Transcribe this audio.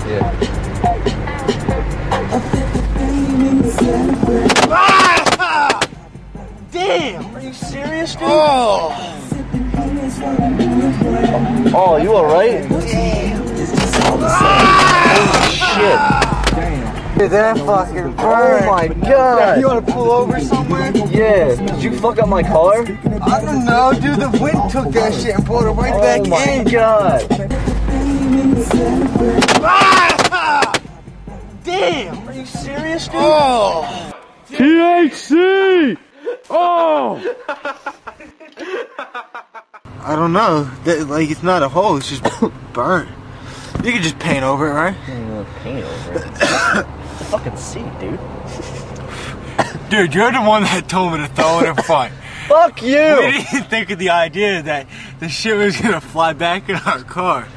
Yeah. Ah! Damn! Are you serious, dude? Oh! Oh, you alright? Damn! Holy shit. Damn. Dude, that fucking burned. Oh my god! You wanna pull over somewhere? Yeah. Did you fuck up my car? I don't know, dude. The wind took that shit and pulled it right back Oh my in. god! Ah! Damn! Are you serious, dude? Oh! THC! Oh! I don't know. Like, it's not a hole, it's just burnt. You can just paint over it, right? Paint over it. It's a fucking seat, dude. Dude, you're the one that told me to throw it in front. Fuck you! We didn't think of the idea that the shit was gonna fly back in our car.